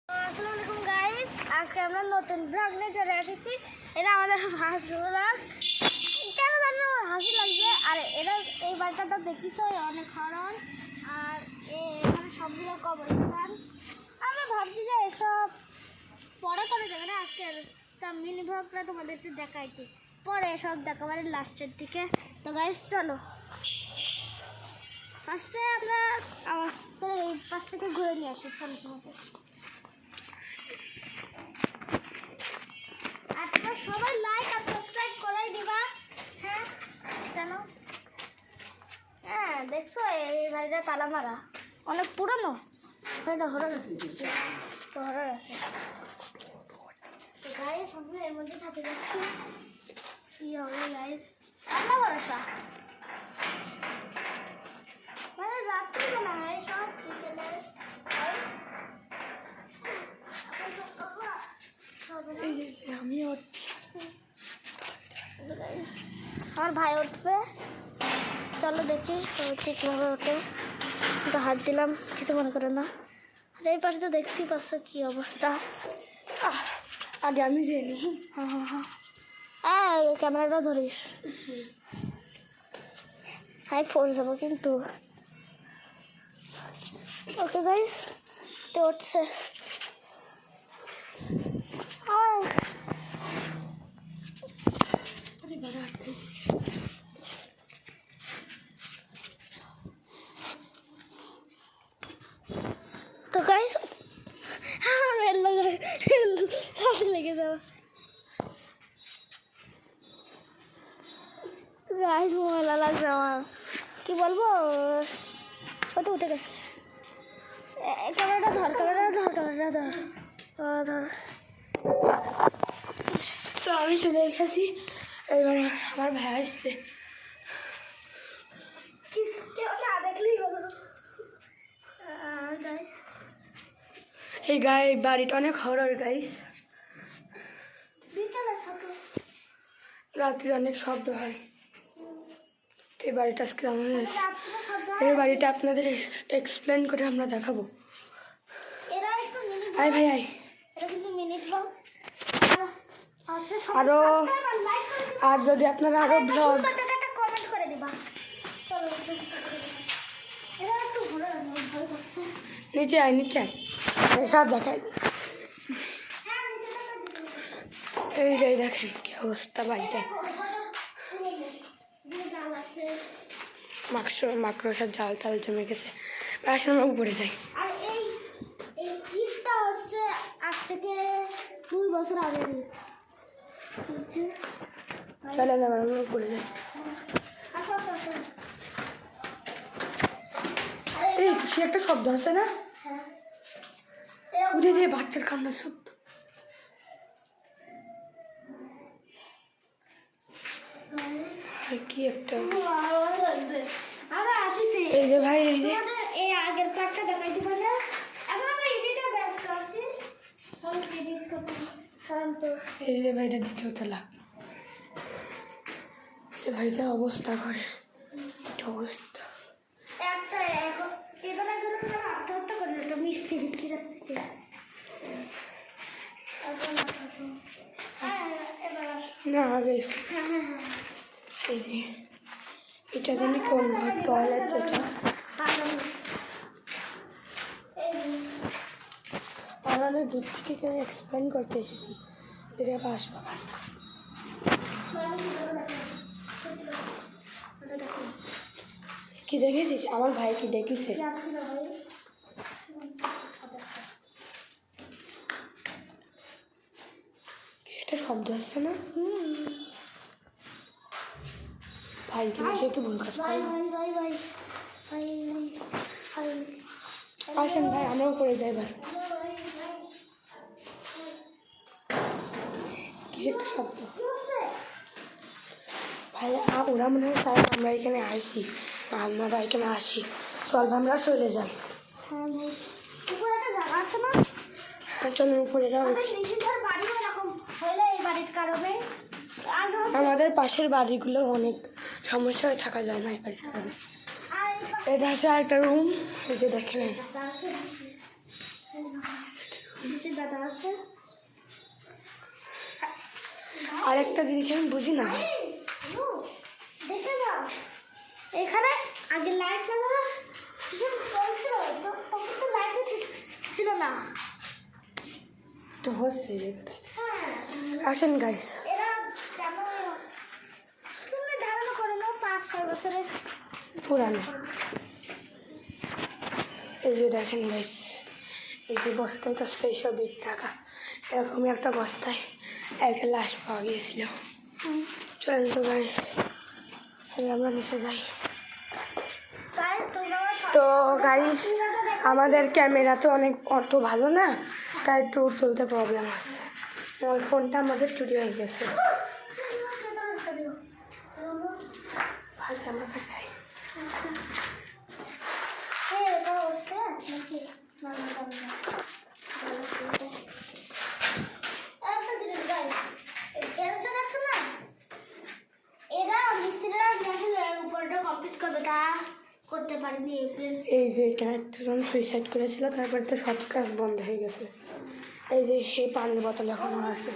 আসসালামু আলাইকুম গাইস, আজকে আমরা নতুন ব্লগ নিয়ে চলে এসেছি। এটা আমাদের ফার্স্ট ব্লগ। কেন জানো আমার হাসি লাগছে। আর এরা এই বাড়িটা দেখিস অনেক হরণ, আর এখানে সবগুলো কবরস্থান। আমরা ভাবছি যে এসব পরে করে যাবে না, আজকে মিনি ব্লগটা তোমাদেরকে দেখাইছি, পরে এসব দেখাবার লাস্টের দিকে। তো গাইস চলো ফার্স্টে আমরা এই পাশ থেকে ঘুরে নিয়ে আসি। চলো তোমাকে সবাই লাইক আর সাবস্ক্রাইব করেই দিবা। হ্যাঁ জানো, হ্যাঁ দেখছো এই বাড়িটা তালা মারা, অনেক পুরনো। এটা হরর আছে, হরর আছে। তো গাইস আমরা এর মধ্যে থাকতে যাচ্ছি, কি হবে গাইস আল্লাহ ভরসা। মানে রাত্রি বেলা হয় সব বিকেলে আমি আমার ভাই উঠবে, চলো দেখি কীভাবে ওঠে। তো হাত দিলাম, কিছু মনে করে না। আর এই পাশে তো দেখতেই পাচ্ছ কি অবস্থা। আগে আমি যাইনি। হ্যাঁ ক্যামেরাটা ধরিস, হাইট পড়ে যাবো কিন্তু। ওকে গাইস, তো উঠছে। তো গাইস লেগে যাওয়া গাইস, ময়লা লাগছে আমার, কি বলবো। ও তো উঠে গেছে। ক্যামেরাটা ধর, ক্যামেরাটা ধর। তো আমি চলে এসেছি, এবার আমার ভাই আসছে। কেউ না দেখলেই হলো। এই বাড়িটা অনেক হরর গাইস। রাত্রে অনেক শব্দ হয়। এই বাড়িটা আজকে আমাদের, এই বাড়িটা আপনাদের এক্সপ্লেন করে আমরা দেখাবো। আয় ভাই আয়। আরো আর যদি আপনারা আরো ব্লগ নিচে আয়, সব দেখাই। এইটাই দেখেন কি অবস্থা বাড়িটা। মাকড়সার জাল টাল জমে গেছে, আসলে আমরা উপরে যাই। আর এই ঈদটা হচ্ছে আজ থেকে 2 বছর আগে। চলে আমরা উপরে যাই। এই কিছু একটা শব্দ আছে না, উঠে দিয়ে বাচ্চার কান্নার শব্দ। কি একটা এই যে ভাই, এই যে এই আগের পার্টটা দেখাইতে পারে। এখন আমরা এডিটে ব্যস্ত আছি, সব এডিট করতে। কারণ তো এই যে ভাইটা দ্বিতীয় তলা, যে ভাইটা অবস্থা করে অবস্থা একটা এখন এবার আত্মহত্যা করলো একটা মিস্ত্রি থেকে। না বেশ। এই যে এটা জানি কোন ঘর, টয়লেট যেটা। আর আমি দূর থেকে কেন এক্সপ্লেন করতে এসেছি, এটা বাঁশবাগান। কি দেখেছিস? আমার ভাই কি দেখেছে? সেটা শব্দ আসছে না? ভাই কি সে কি ভুল কাজ করে? আসেন ভাই, আমরাও করে যাই। এবার কি একটা শব্দ ভাই, ওরা মনে হয় স্যার আমরা এখানে আসি, আমরা এখানে আসি, চল আমরা চলে যাই। চলেন উপরে। আমাদের পাশের বাড়িগুলো অনেক সমস্যা হয়ে থাকা যায় না এই বাড়ির কারণে। এটা আছে একটা রুম, এই যে দেখেন কিসের দাদা আছে? আরেকটা জিনিস আমি বুঝি না, দেখে যাও এখানে আগে লাইট লাগানো চলছিল, তখন তো লাইট ছিল না। তো হচ্ছে জায়গাটায়। হ্যাঁ, আসেন গাইস, এরা জানো, তুমি ধারণা করে নাও 5-6 বছরের পুরানো। এই যে দেখেন গাইস, এই যে বস্তায় তো সেই সব ইট রাখা, এরকমই একটা বস্তায় একটা লাশ পাওয়া গিয়েছিল। চলেন তো গাইস, আমরা নিচে যাই। তো গাইস, আমাদের ক্যামেরা তো অত ভালো না, তাই ট্যুর তুলতে প্রবলেম আছে। ওই ফোনটা আমাদের চুরি হয়ে গেছে। ভাই আমার কাছে আয়। করতে পারিনি। এই যে এখানে একজন সুইসাইড করেছিল, তারপরে তো সব কাজ বন্ধ হয়ে গেছে। এই যে সেই পানির বোতল এখনো আছে।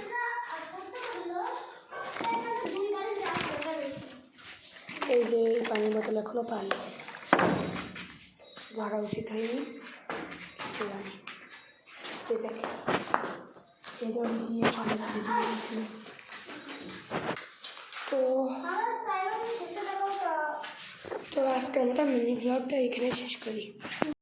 এই যে এই পানির বোতল এখনো পানি ধরা উচিত হয়নি, জানি যে দেখে এই যে আমি গিয়ে পানি ধরে দিয়েছিল। তো আজকের মতো মিনি ব্লগটা এখানে শেষ করি।